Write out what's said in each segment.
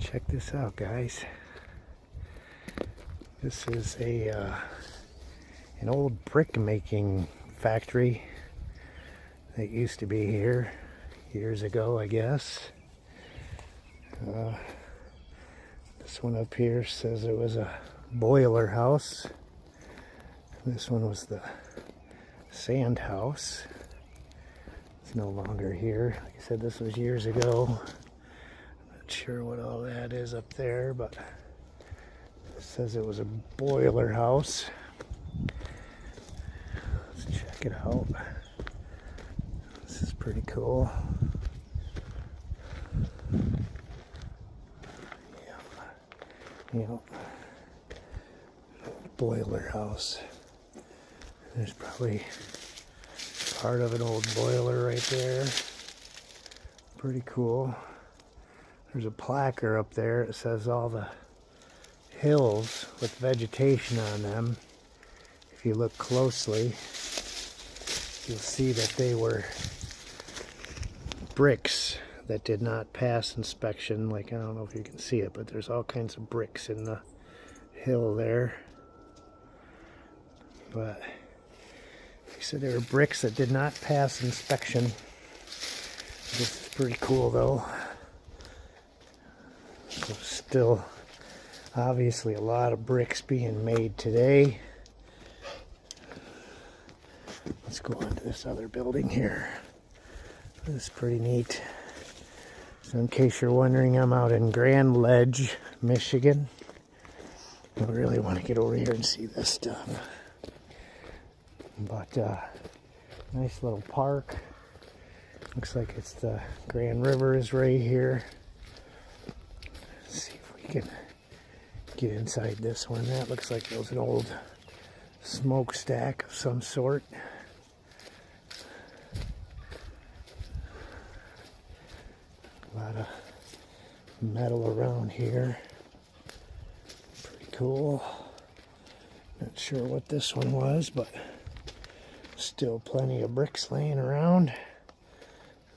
Check this out, guys. This is an old brick making factory that used to be here years ago, I guess. This one up here says it was a boiler house. This one was the sand house. It's no longer here. Like I said, this was years ago. Not sure what all that is up there, but it says it was a boiler house. Let's check it out. This is pretty cool. Yep. Boiler house. There's probably part of an old boiler right there. Pretty cool. There's a placard up there. It says all the hills with vegetation on them. If you look closely, you'll see that they were bricks that did not pass inspection. Like, I don't know if you can see it, but there's all kinds of bricks in the hill there. But he said there were bricks that did not pass inspection. This is pretty cool, though. There's still obviously a lot of bricks being made today. Let's go on to this other building here. This is pretty neat. So in case you're wondering, I'm out in Grand Ledge, Michigan. I really want to get over here and see this stuff. But nice little park. Looks like it's the Grand River is right here. Let's see if we can get inside this one. That looks like it was an old smokestack of some sort. A lot of metal around here. Pretty cool. Not sure what this one was, but still plenty of bricks laying around.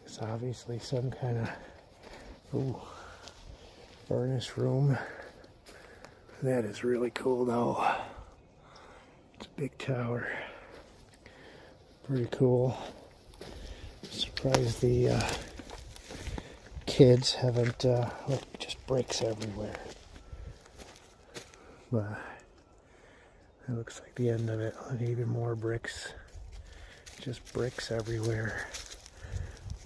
It's obviously some kind of furnace room. That is really cool, though. It's a big tower. Pretty cool. Surprised the kids haven't look, just bricks everywhere. But that looks like the end of it. Even more bricks. Just bricks everywhere.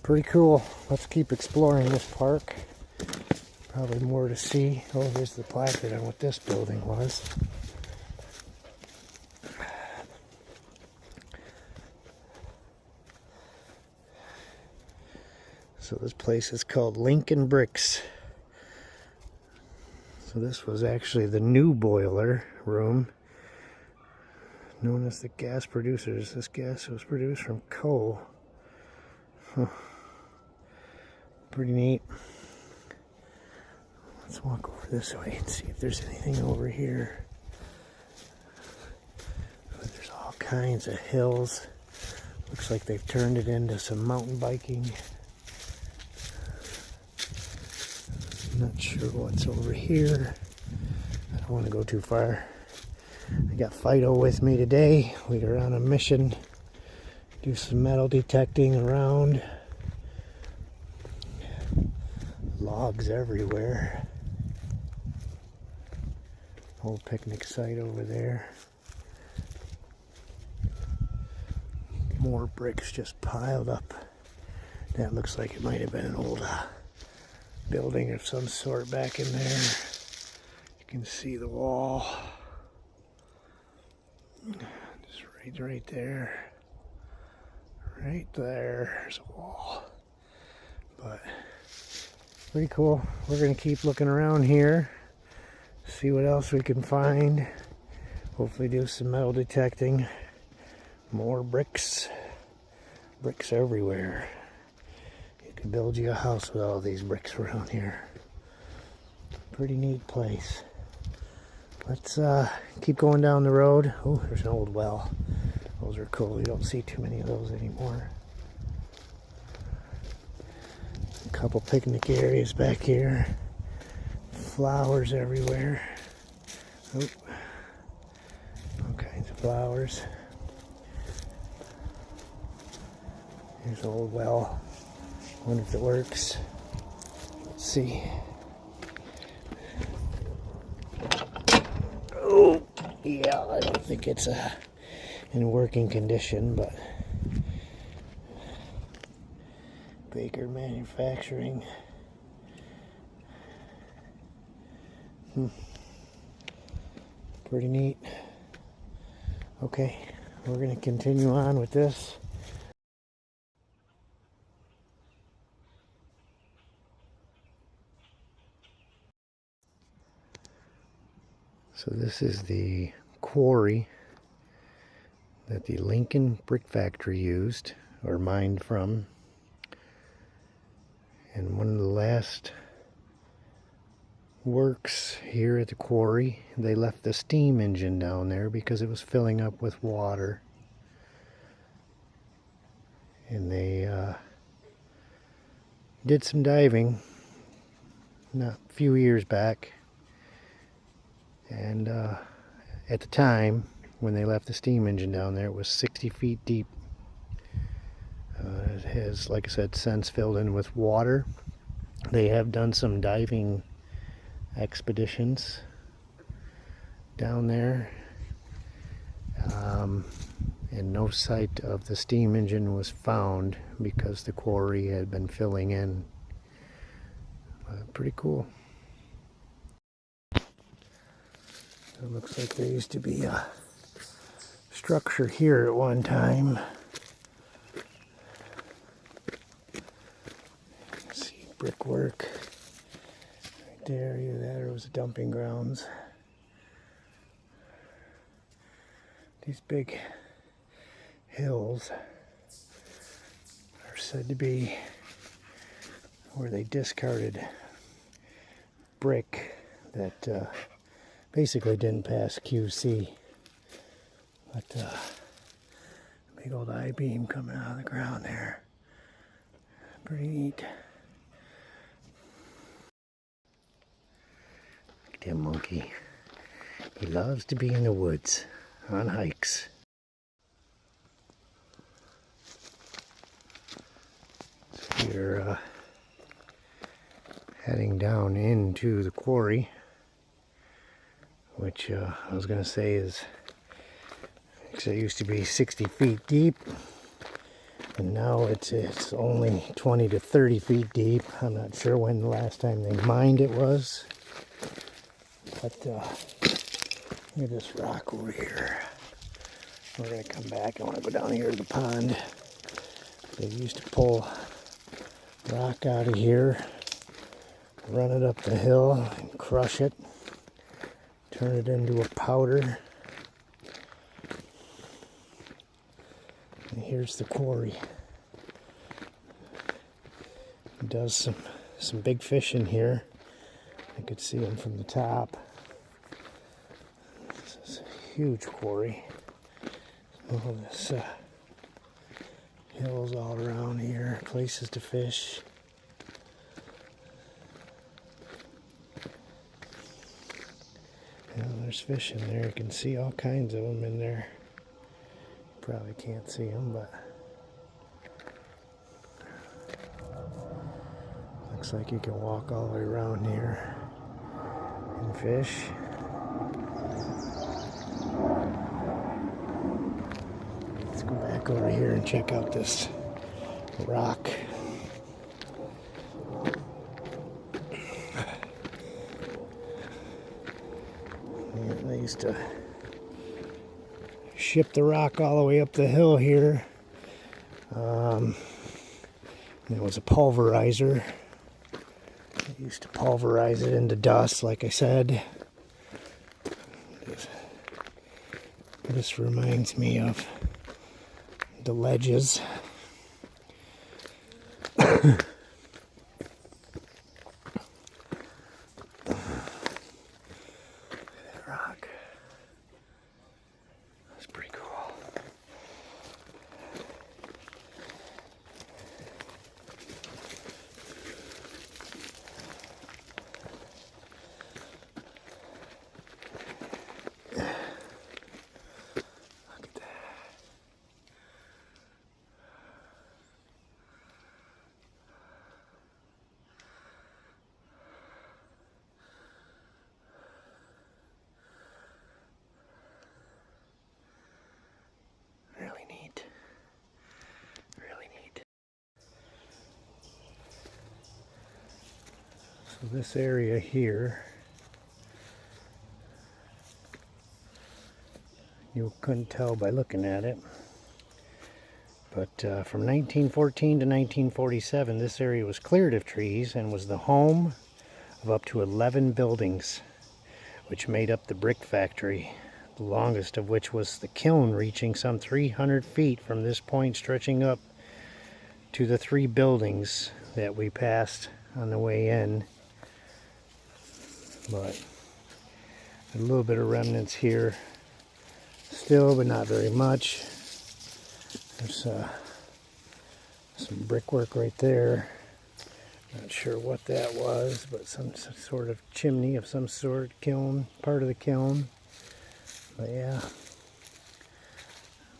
Pretty cool. Let's keep exploring this park. Probably more to see. Oh, here's the placard on what this building was. So this place is called Lincoln Bricks. So this was actually the new boiler room, known as the gas producers. This gas was produced from coal. Huh. Pretty neat. Let's walk over this way and see if there's anything over here. There's all kinds of hills. Looks like they've turned it into some mountain biking. Not sure what's over here. I don't want to go too far. I got Fido with me today. We are on a mission. Do some metal detecting around. Logs everywhere. Old picnic site over there. More bricks just piled up. That looks like it might have been an old building of some sort back in there. You can see the wall. Just right there. Right there's a wall. But pretty cool. We're going to keep looking around here. See what else we can find. Hopefully do some metal detecting. More bricks. Bricks everywhere. You can build you a house with all these bricks around here. Pretty neat place. Let's keep going down the road. Oh, there's an old well. Those are cool. You don't see too many of those anymore. A couple picnic areas back here. flowers everywhere. Oh, all kinds of flowers. Here's an old well. Wonder if it works. Let's see. Oh, yeah, I don't think it's in working condition, but Baker Manufacturing. Pretty neat. Okay, we're going to continue on with this. So this is the quarry that the Lincoln Brick Factory used or mined from. And one of the last works here at the quarry, they left the steam engine down there because it was filling up with water. And they did some diving not a few years back. And at the time, when they left the steam engine down there, it was 60 feet deep. It has, like I said, since filled in with water. They have done some diving expeditions down there, and no sight of the steam engine was found because the quarry had been filling in. Pretty cool. It looks like there used to be a structure here at one time. Let's see, brickwork. Right there, either that or it was dumping grounds. These big hills are said to be where they discarded brick that basically didn't pass QC. But big old I-beam coming out of the ground there. Pretty neat. Look at that monkey. He loves to be in the woods on hikes. So we're heading down into the quarry, which I was going to say is, because it used to be 60 feet deep, and now it's only 20 to 30 feet deep. I'm not sure when the last time they mined it was, but look at this rock over here. We're going to come back. I want to go down here to the pond. They used to pull rock out of here, run it up the hill, and crush it, turn it into a powder. And here's the quarry. It does some big fish in here. I could see them from the top. This is a huge quarry. All this hills all around here, places to fish. And there's fish in there. You can see all kinds of them in there. Probably can't see them, but looks like you can walk all the way around here and fish. Let's go back over here and check out this rock. They used to ship the rock all the way up the hill here. There was a pulverizer. They used to pulverize it into dust, like I said. This reminds me of the ledges. Rock. That's pretty cool. So this area here, you couldn't tell by looking at it, but from 1914 to 1947, this area was cleared of trees and was the home of up to 11 buildings, which made up the brick factory, the longest of which was the kiln, reaching some 300 feet from this point, stretching up to the 3 buildings that we passed on the way in. But a little bit of remnants here still, but not very much. There's some brickwork right there. Not sure what that was, but some sort of chimney of some sort, kiln, part of the kiln. But yeah,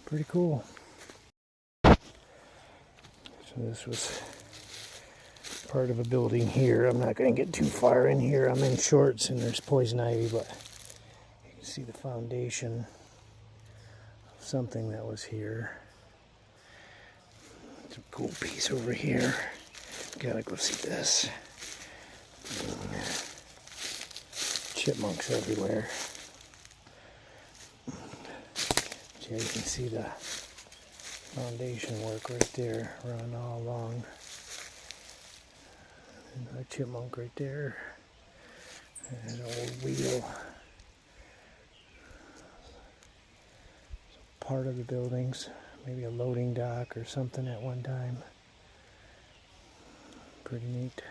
pretty cool. So this was part of a building here. I'm not going to get too far in here. I'm in shorts and there's poison ivy, but you can see the foundation of something that was here. It's a cool piece over here. Gotta go see this. Chipmunks everywhere. Yeah, you can see the foundation work right there, running all along. Another chipmunk right there. And an old wheel. Part of the buildings, maybe a loading dock or something at one time. Pretty neat.